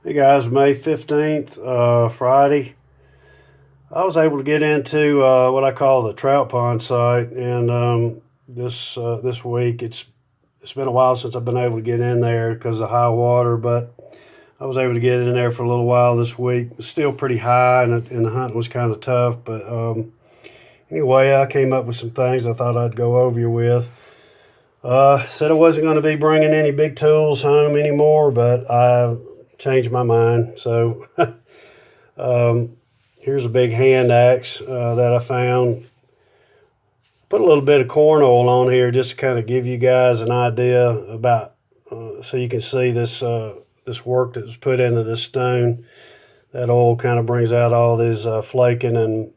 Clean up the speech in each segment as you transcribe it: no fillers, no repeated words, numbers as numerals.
Hey guys, May 15th, Friday. I was able to get into what I call the trout pond site, and this week it's been a while since I've been able to get in there because of high water, but I was able to get in there for a little while this week. It's still pretty high, and the hunting was kind of tough, but anyway, I came up with some things I thought I'd go over you with. Said I wasn't going to be bringing any big tools home anymore, but I changed my mind. So here's a big hand axe that I found. Put a little bit of corn oil on here just to kind of give you guys an idea about, so you can see this work that was put into this stone. That oil kind of brings out all these flaking and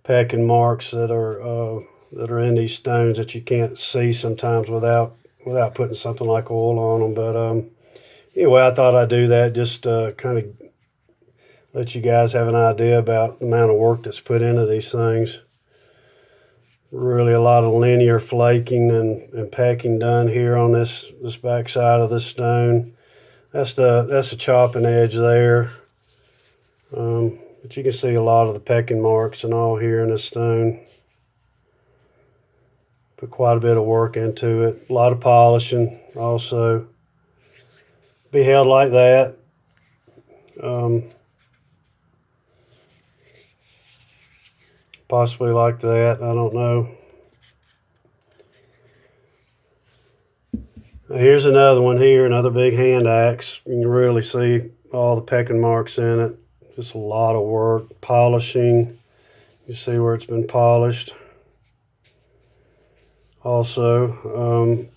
pecking marks that are in these stones that you can't see sometimes without putting something like oil on them. But anyway, I thought I'd do that just to kind of let you guys have an idea about the amount of work that's put into these things. Really a lot of linear flaking and pecking done here on this back side of this stone. That's the chopping edge there. But you can see a lot of the pecking marks and all here in this stone. Put quite a bit of work into it. A lot of polishing also. Be held like that. Possibly like that, I don't know. Now here's another one here, another big hand axe. You can really see all the pecking marks in it. Just a lot of work, polishing. You see where it's been polished. Also,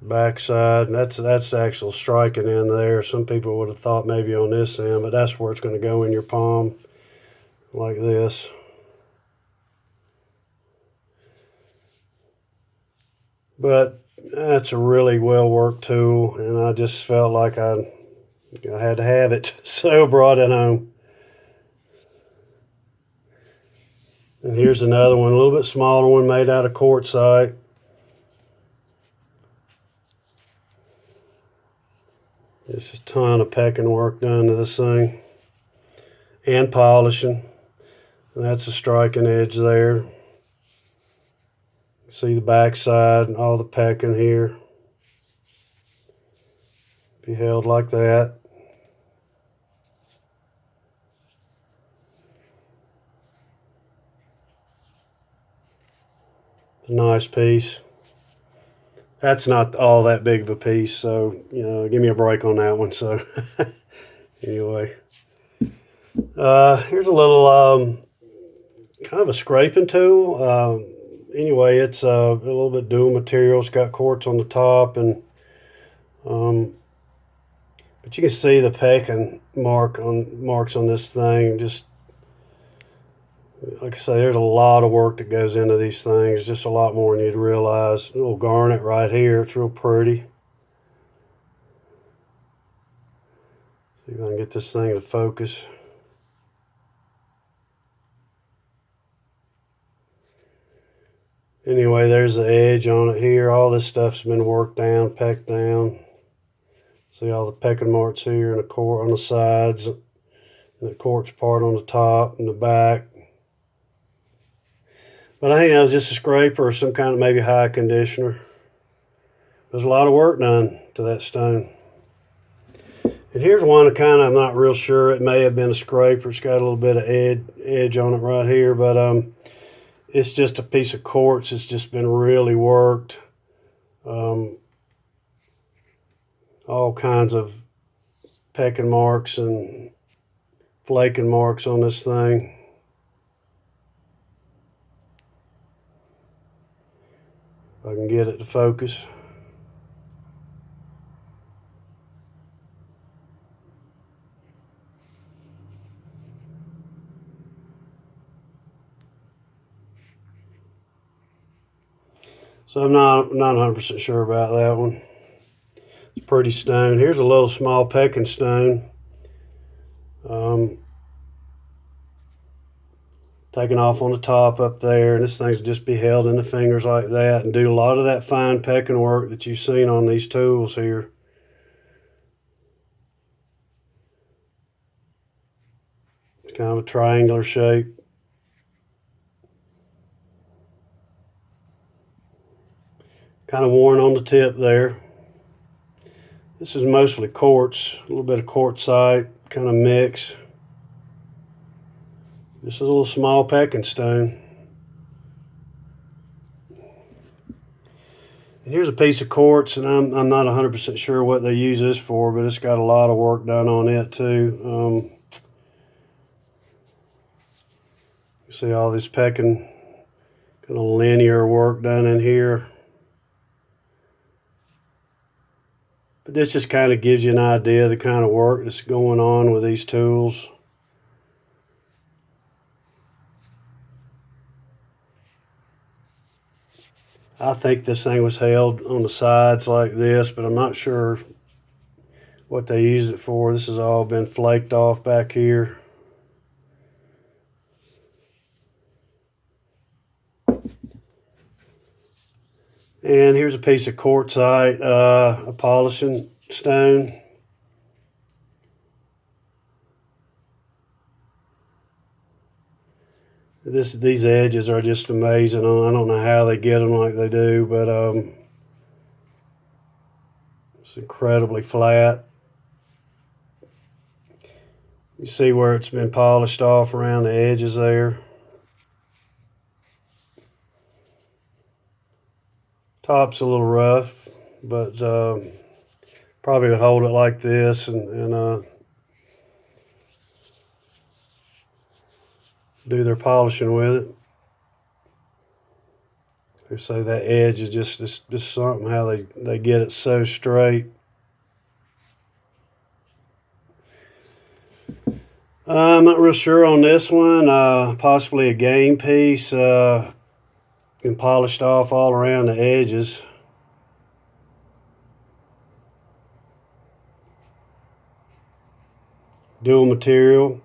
backside, that's actual striking in there. Some people would have thought maybe on this end, but that's where it's going to go in your palm, like this. But that's a really well worked tool, and I just felt like I had to have it, so I brought it home. And here's another one, a little bit smaller one, made out of quartzite. There's a ton of pecking work done to this thing, and polishing. And that's a striking edge there. See the backside and all the pecking here. Be held like that. It's a nice piece. That's not all that big of a piece, so give me a break on that one. So anyway, here's a little kind of a scraping tool. Anyway, it's a little bit dual material. It's got quartz on the top, and but you can see the pecking marks on this thing. Just like I say, there's a lot of work that goes into these things, just a lot more than you'd realize. A little garnet right here, it's real pretty. See if I can get this thing to focus. Anyway, there's the edge on it here. All this stuff's been worked down, pecked down. See all the pecking marks here and on the sides, and the quartz part on the top and the back. But I think that was just a scraper or some kind of maybe high conditioner. There's a lot of work done to that stone. And here's one that I'm not real sure. It may have been a scraper. It's got a little bit of edge on it right here, but it's just a piece of quartz. It's just been really worked. All kinds of pecking marks and flaking marks on this thing. If I can get it to focus. So I'm not 100% sure about that one. It's a pretty stone. Here's a little small pecking stone. Taken off on the top up there, and this thing's just be held in the fingers like that and do a lot of that fine pecking work that you've seen on these tools here. kind of a triangular shape. Kind of worn on the tip there. This is mostly quartz, a little bit of quartzite, kind of mix. This is a little small pecking stone. And here's a piece of quartz, and I'm not 100% sure what they use this for, but it's got a lot of work done on it too. You see all this pecking, kind of linear work done in here. But this just kind of gives you an idea of the kind of work that's going on with these tools. I think this thing was held on the sides like this, but I'm not sure what they use it for. This has all been flaked off back here. And here's a piece of quartzite, a polishing stone. These edges are just amazing. I don't know how they get them like they do, but it's incredibly flat. You see where it's been polished off around the edges there. Top's a little rough, but probably would hold it like this and do their polishing with it. They say that edge is just something how they get it so straight. I'm not real sure on this one. Possibly a game piece. And polished off all around the edges. Dual material.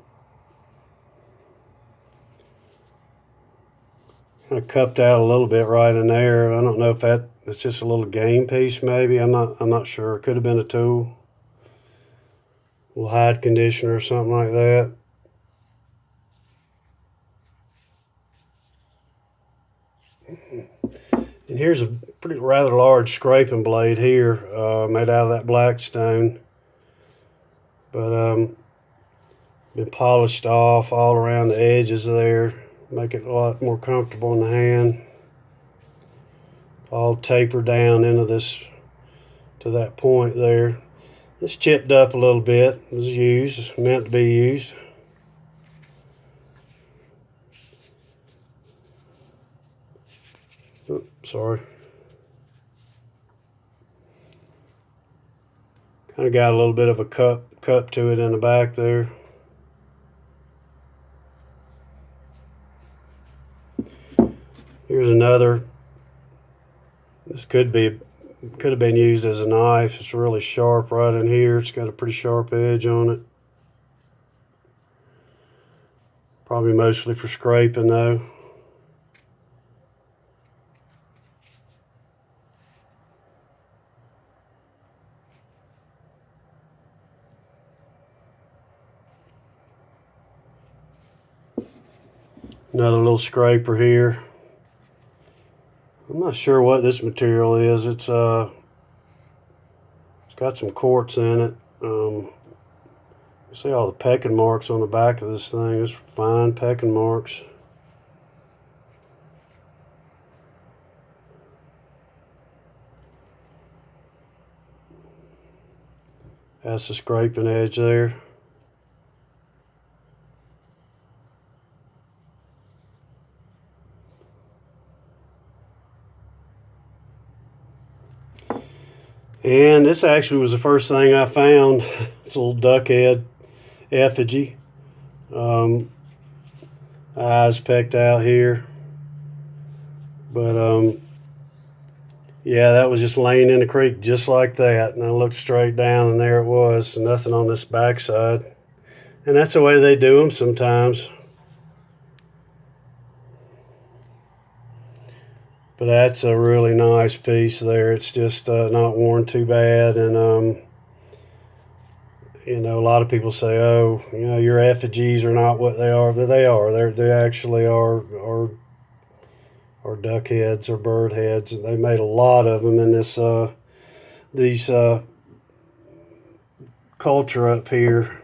Kind of cupped out a little bit right in there. I don't know if it's just a little game piece maybe. I'm not sure. It could have been a tool. A little hide conditioner or something like that. And here's a rather large scraping blade here, made out of that black stone. But been polished off all around the edges there, make it a lot more comfortable in the hand. All tapered down into this, to that point there. It's chipped up a little bit. It was used, it's meant to be used. Oops, sorry. Kind of got a little bit of a cup to it in the back there. Here's another. This could have been used as a knife. It's really sharp right in here. It's got a pretty sharp edge on it. Probably mostly for scraping though. Another little scraper here. I'm not sure what this material is. It's got some quartz in it. You see all the pecking marks on the back of this thing. It's fine pecking marks. That's the scraping edge there. And this actually was the first thing I found. It's a little duck head effigy. Eyes pecked out here. But yeah, that was just laying in the creek just like that. And I looked straight down and there it was. Nothing on this backside. And that's the way they do them sometimes. But that's a really nice piece there. It's just not worn too bad, and You know, a lot of people say, "Oh, you know, your effigies are not what they are," but they are. They actually are duck heads or bird heads. They made a lot of them in this these culture up here.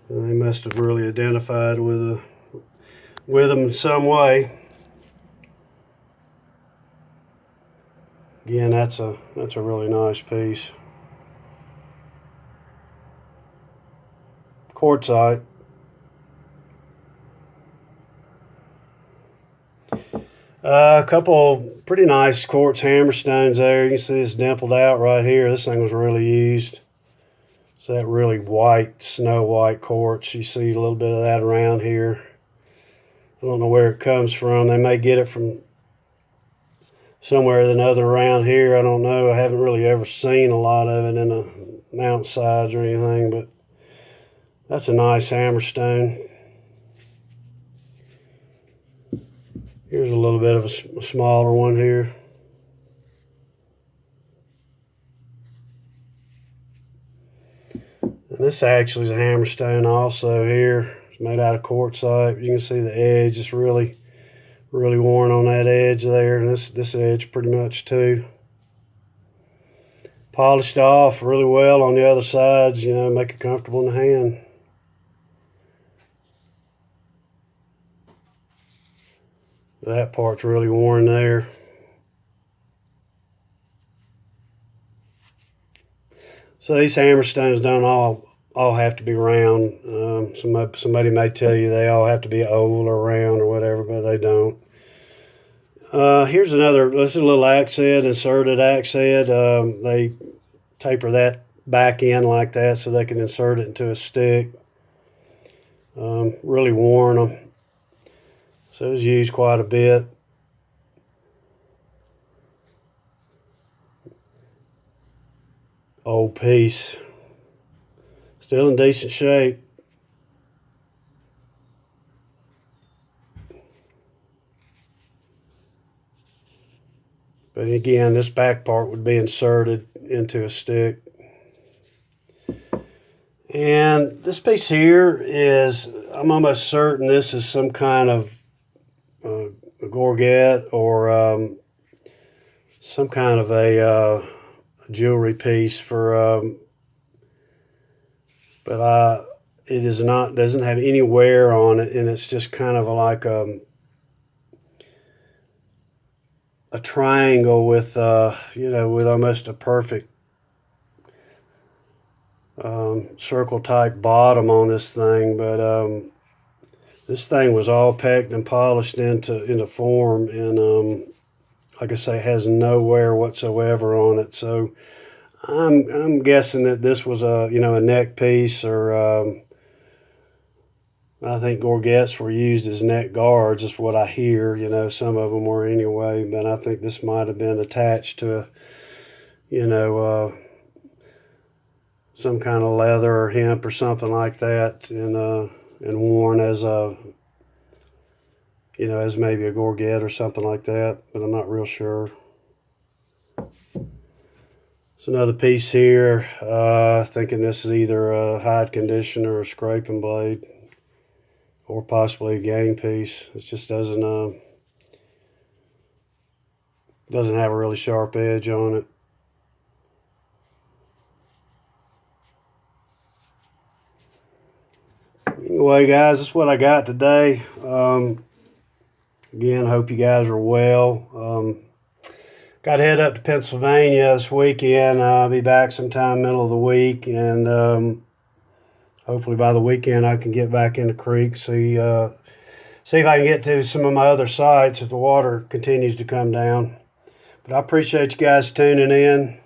And they must have really identified with them in some way. Again, that's a really nice piece. Quartzite. A couple pretty nice quartz hammerstones there. You can see this dimpled out right here. This thing was really used. So that really white, snow white quartz. You see a little bit of that around here. I don't know where it comes from. They may get it from somewhere or another around here. I don't know. I haven't really ever seen a lot of it in the mountainsides or anything, but that's a nice hammerstone. Here's a little bit of a smaller one here. And this actually is a hammerstone also here. It's made out of quartzite. You can see the edge is really worn on that edge there, and this edge pretty much too. Polished off really well on the other sides, you know, make it comfortable in the hand. That part's really worn there. So these hammerstones don't all have to be round. Somebody may tell you they all have to be oval or round or whatever, but they don't. Here's another. This is a little AXES, inserted AXES. They taper that back in like that so they can insert it into a stick. Really worn them. So it was used quite a bit. Old piece. Still in decent shape. But again, this back part would be inserted into a stick. And this piece here is, I'm almost certain this is some kind of a gorget or some kind of a jewelry piece for, but it is not, doesn't have any wear on it, and it's just kind of like a triangle with you know, with almost a perfect circle type bottom on this thing. But this thing was all pecked and polished into form, and like I say, has no wear whatsoever on it. So I'm guessing that this was a, you know, a neck piece, or I think gorgets were used as neck guards, is what I hear. You know, some of them were anyway, but I think this might have been attached to, you know, some kind of leather or hemp or something like that, and worn as a, you know, as maybe a gorget or something like that, but I'm not real sure. So another piece here, thinking this is either a hide conditioner or a scraping blade, or possibly a game piece. It just doesn't have a really sharp edge on it. Anyway, guys, that's what I got today. Again, hope you guys are well. Got to head up to Pennsylvania this weekend. I'll be back sometime middle of the week, and hopefully by the weekend I can get back in the creek, see if I can get to some of my other sites if the water continues to come down. But I appreciate you guys tuning in.